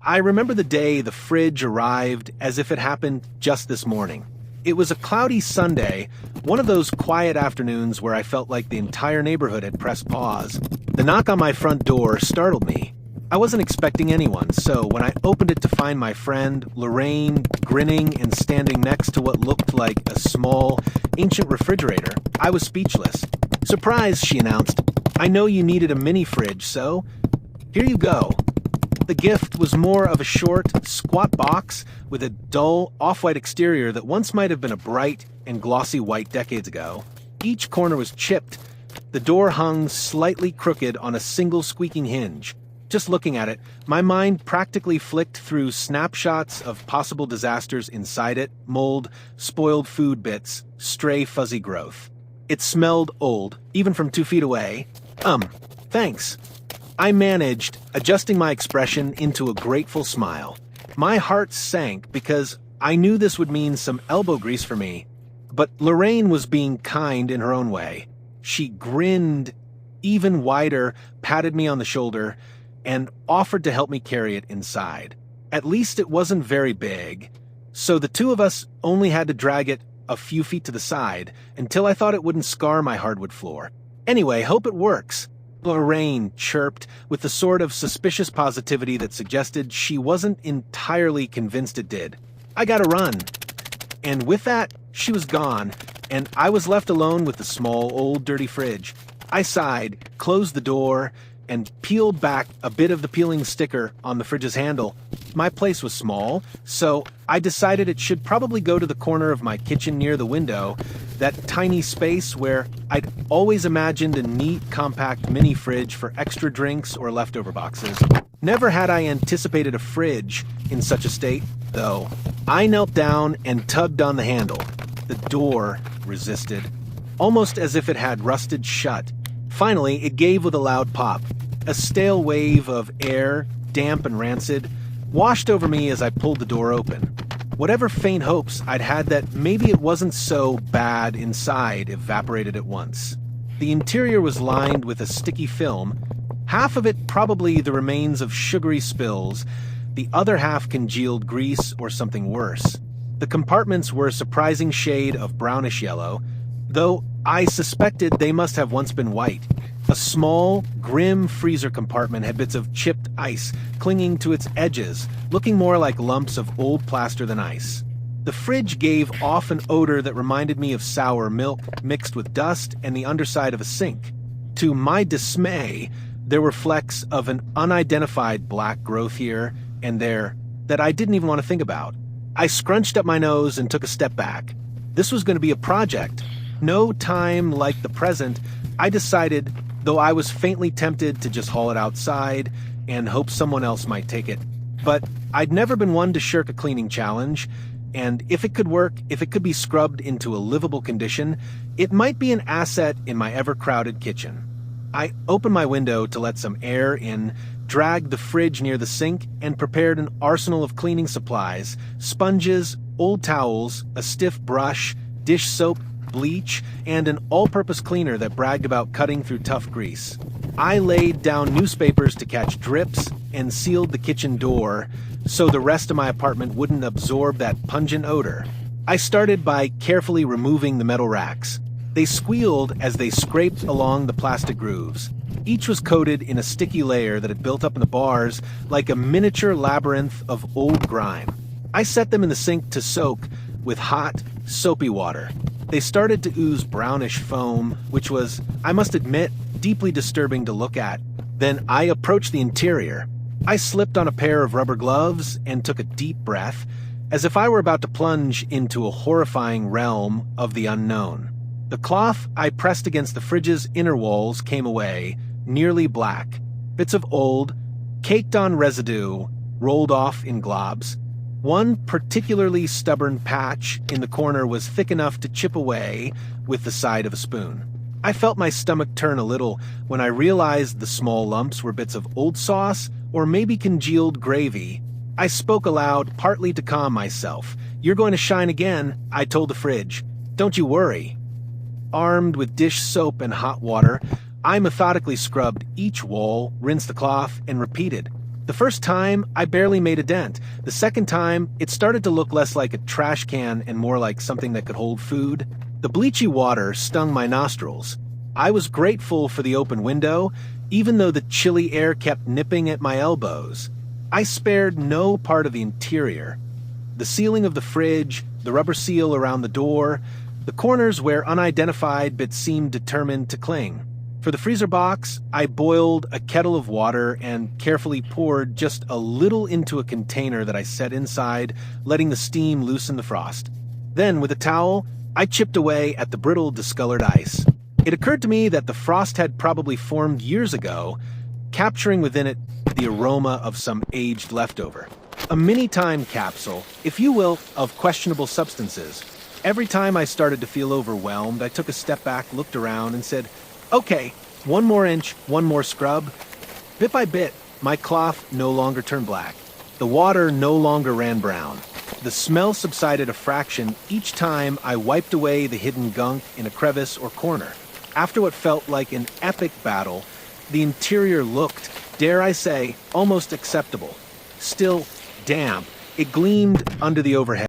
I remember the day the fridge arrived as if it happened just this morning. It was a cloudy Sunday, one of those quiet afternoons where I felt like the entire neighborhood had pressed pause. The knock on my front door startled me. I wasn't expecting anyone, so when I opened it to find my friend, Lorraine, grinning and standing next to what looked like a small, ancient refrigerator, I was speechless. "Surprise," she announced. "I know you needed a mini fridge, so here you go." The gift was more of a short, squat box with a dull, off-white exterior that once might have been a bright and glossy white decades ago. Each corner was chipped. The door hung slightly crooked on a single squeaking hinge. Just looking at it, my mind practically flicked through snapshots of possible disasters inside it: mold, spoiled food bits, stray fuzzy growth. It smelled old, even from 2 feet away. Thanks. I managed, adjusting my expression into a grateful smile. My heart sank because I knew this would mean some elbow grease for me. But Lorraine was being kind in her own way. She grinned even wider, patted me on the shoulder, and offered to help me carry it inside. At least it wasn't very big, so the two of us only had to drag it a few feet to the side until I thought it wouldn't scar my hardwood floor. "Anyway, hope it works," Lorraine chirped with the sort of suspicious positivity that suggested she wasn't entirely convinced it did. "I gotta run." And with that, she was gone, and I was left alone with the small, old, dirty fridge. I sighed, closed the door, and peeled back a bit of the peeling sticker on the fridge's handle. My place was small, so I decided it should probably go to the corner of my kitchen near the window, that tiny space where I'd always imagined a neat, compact mini fridge for extra drinks or leftover boxes. Never had I anticipated a fridge in such a state, though. I knelt down and tugged on the handle. The door resisted, almost as if it had rusted shut. Finally, it gave with a loud pop. A stale wave of air, damp and rancid, washed over me as I pulled the door open. Whatever faint hopes I'd had that maybe it wasn't so bad inside evaporated at once. The interior was lined with a sticky film, half of it probably the remains of sugary spills, the other half congealed grease or something worse. The compartments were a surprising shade of brownish yellow, though I suspected they must have once been white. A small, grim freezer compartment had bits of chipped ice clinging to its edges, looking more like lumps of old plaster than ice. The fridge gave off an odor that reminded me of sour milk mixed with dust and the underside of a sink. To my dismay, there were flecks of an unidentified black growth here and there that I didn't even want to think about. I scrunched up my nose and took a step back. This was going to be a project. No time like the present, I decided, though I was faintly tempted to just haul it outside and hope someone else might take it. But I'd never been one to shirk a cleaning challenge, and if it could work, if it could be scrubbed into a livable condition, it might be an asset in my ever-crowded kitchen. I opened my window to let some air in, dragged the fridge near the sink, and prepared an arsenal of cleaning supplies: sponges, old towels, a stiff brush, dish soap, bleach, and an all-purpose cleaner that bragged about cutting through tough grease. I laid down newspapers to catch drips and sealed the kitchen door so the rest of my apartment wouldn't absorb that pungent odor. I started by carefully removing the metal racks. They squealed as they scraped along the plastic grooves. Each was coated in a sticky layer that had built up in the bars like a miniature labyrinth of old grime. I set them in the sink to soak with hot, soapy water. They started to ooze brownish foam, which was, I must admit, deeply disturbing to look at. Then I approached the interior. I slipped on a pair of rubber gloves and took a deep breath, as if I were about to plunge into a horrifying realm of the unknown. The cloth I pressed against the fridge's inner walls came away, nearly black. Bits of old, caked-on residue rolled off in globs. One particularly stubborn patch in the corner was thick enough to chip away with the side of a spoon. I felt my stomach turn a little when I realized the small lumps were bits of old sauce or maybe congealed gravy. I spoke aloud, partly to calm myself. "You're going to shine again," I told the fridge. "Don't you worry." Armed with dish soap and hot water, I methodically scrubbed each wall, rinsed the cloth, and repeated. The first time, I barely made a dent. The second time, it started to look less like a trash can and more like something that could hold food. The bleachy water stung my nostrils. I was grateful for the open window, even though the chilly air kept nipping at my elbows. I spared no part of the interior. The ceiling of the fridge, the rubber seal around the door, the corners where unidentified bits seemed determined to cling. For the freezer box, I boiled a kettle of water and carefully poured just a little into a container that I set inside, letting the steam loosen the frost. Then, with a towel, I chipped away at the brittle, discolored ice. It occurred to me that the frost had probably formed years ago, capturing within it the aroma of some aged leftover. A mini time capsule, if you will, of questionable substances. Every time I started to feel overwhelmed, I took a step back, looked around, and said, "Okay, one more inch, one more scrub." Bit by bit, my cloth no longer turned black. The water no longer ran brown. The smell subsided a fraction each time I wiped away the hidden gunk in a crevice or corner. After what felt like an epic battle, the interior looked, dare I say, almost acceptable. Still damp, it gleamed under the overhead.